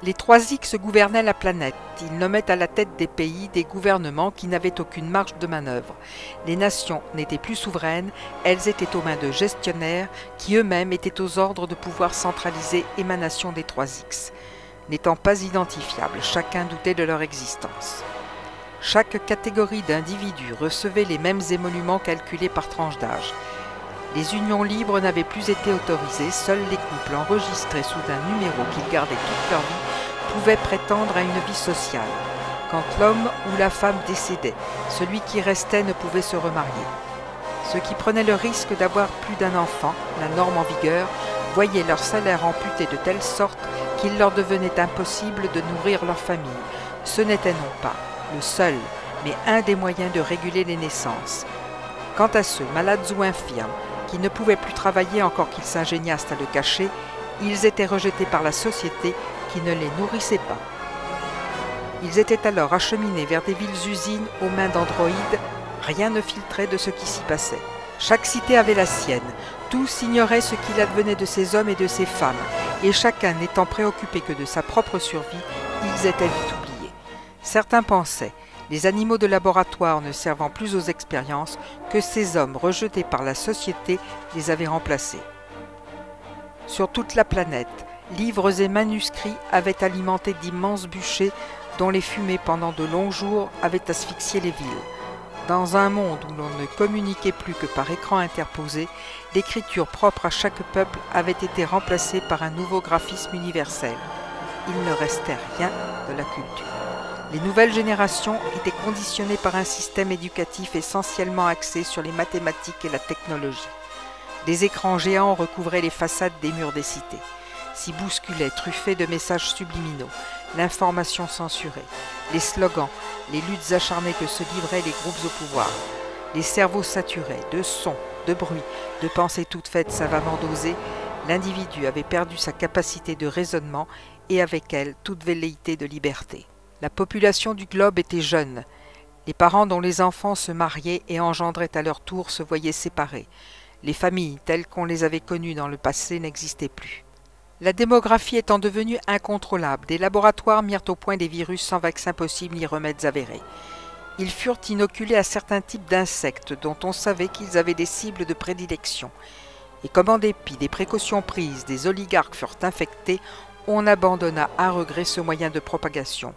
Les trois X gouvernaient la planète. Ils nommaient à la tête des pays des gouvernements qui n'avaient aucune marge de manœuvre. Les nations n'étaient plus souveraines, elles étaient aux mains de gestionnaires qui eux-mêmes étaient aux ordres de pouvoirs centralisés émanation des trois X. N'étant pas identifiables, chacun doutait de leur existence. Chaque catégorie d'individus recevait les mêmes émoluments calculés par tranche d'âge. Les unions libres n'avaient plus été autorisées, seuls les couples enregistrés sous un numéro qu'ils gardaient toute leur vie pouvaient prétendre à une vie sociale. Quand l'homme ou la femme décédait, celui qui restait ne pouvait se remarier. Ceux qui prenaient le risque d'avoir plus d'un enfant, la norme en vigueur, voyaient leur salaire amputé de telle sorte qu'il leur devenait impossible de nourrir leur famille. Ce n'était non pas le seul, mais un des moyens de réguler les naissances. Quant à ceux, malades ou infirmes, qui ne pouvaient plus travailler encore qu'ils s'ingéniassent à le cacher, ils étaient rejetés par la société qui ne les nourrissait pas. Ils étaient alors acheminés vers des villes-usines aux mains d'androïdes, rien ne filtrait de ce qui s'y passait. Chaque cité avait la sienne, tous ignoraient ce qu'il advenait de ces hommes et de ces femmes, et chacun n'étant préoccupé que de sa propre survie, ils étaient vite oubliés. Certains pensaient, les animaux de laboratoire ne servant plus aux expériences, que ces hommes rejetés par la société les avaient remplacés. Sur toute la planète, livres et manuscrits avaient alimenté d'immenses bûchers dont les fumées pendant de longs jours avaient asphyxié les villes. Dans un monde où l'on ne communiquait plus que par écran interposé, l'écriture propre à chaque peuple avait été remplacée par un nouveau graphisme universel. Il ne restait rien de la culture. Les nouvelles générations étaient conditionnées par un système éducatif essentiellement axé sur les mathématiques et la technologie. Des écrans géants recouvraient les façades des murs des cités, s'y bousculaient, truffés de messages subliminaux, l'information censurée, les slogans, les luttes acharnées que se livraient les groupes au pouvoir. Les cerveaux saturés de sons, de bruits, de pensées toutes faites savamment dosées, l'individu avait perdu sa capacité de raisonnement et avec elle toute velléité de liberté. La population du globe était jeune. Les parents dont les enfants se mariaient et engendraient à leur tour se voyaient séparés. Les familles telles qu'on les avait connues dans le passé n'existaient plus. La démographie étant devenue incontrôlable, des laboratoires mirent au point des virus sans vaccin possible ni remèdes avérés. Ils furent inoculés à certains types d'insectes dont on savait qu'ils avaient des cibles de prédilection. Et comme en dépit des précautions prises, des oligarques furent infectés, on abandonna à regret ce moyen de propagation.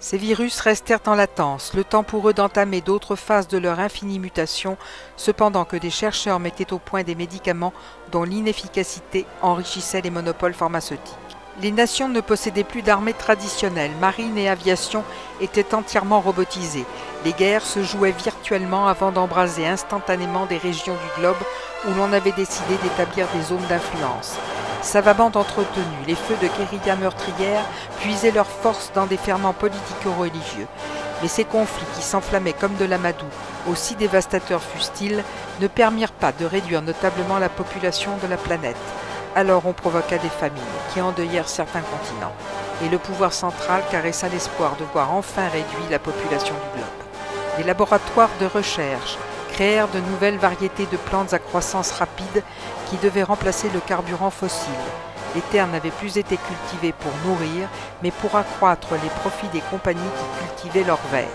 Ces virus restèrent en latence, le temps pour eux d'entamer d'autres phases de leur infinie mutation, cependant que des chercheurs mettaient au point des médicaments dont l'inefficacité enrichissait les monopoles pharmaceutiques. Les nations ne possédaient plus d'armées traditionnelles, marine et aviation étaient entièrement robotisées. Les guerres se jouaient virtuellement avant d'embraser instantanément des régions du globe où l'on avait décidé d'établir des zones d'influence. Savamment entretenus, les feux de guérilla meurtrières puisaient leurs forces dans des ferments politico-religieux. Mais ces conflits qui s'enflammaient comme de l'amadou, aussi dévastateurs fussent-ils, ne permirent pas de réduire notablement la population de la planète. Alors on provoqua des famines qui endeuillèrent certains continents, et le pouvoir central caressa l'espoir de voir enfin réduit la population du globe. Les laboratoires de recherche créèrent de nouvelles variétés de plantes à croissance rapide qui devaient remplacer le carburant fossile. Les terres n'avaient plus été cultivées pour nourrir, mais pour accroître les profits des compagnies qui cultivaient leurs vers.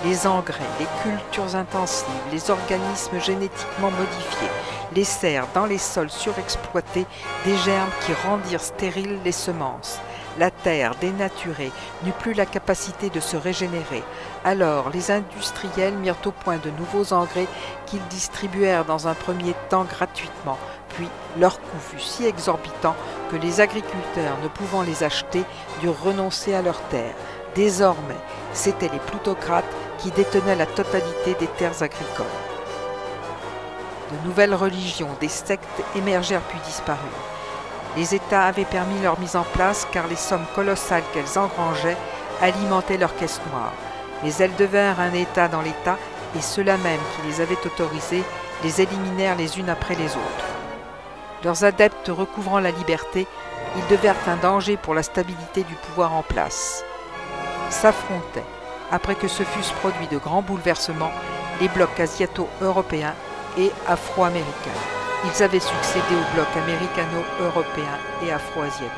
Les engrais, les cultures intensives, les organismes génétiquement modifiés laissèrent dans les sols surexploités des germes qui rendirent stériles les semences. La terre dénaturée n'eut plus la capacité de se régénérer. Alors les industriels mirent au point de nouveaux engrais qu'ils distribuèrent dans un premier temps gratuitement. Puis leur coût fut si exorbitant que les agriculteurs, ne pouvant les acheter, durent renoncer à leurs terres. Désormais, c'étaient les plutocrates qui détenaient la totalité des terres agricoles. De nouvelles religions, des sectes émergèrent puis disparurent. Les États avaient permis leur mise en place car les sommes colossales qu'elles engrangeaient alimentaient leurs caisses noires. Mais elles devinrent un État dans l'État et ceux-là même qui les avaient autorisées les éliminèrent les unes après les autres. Leurs adeptes recouvrant la liberté, ils devinrent un danger pour la stabilité du pouvoir en place. S'affrontaient, après que se fussent produits de grands bouleversements, les blocs asiato-européens et afro-américains. Ils avaient succédé aux blocs américano-européens et afro-asiatiques.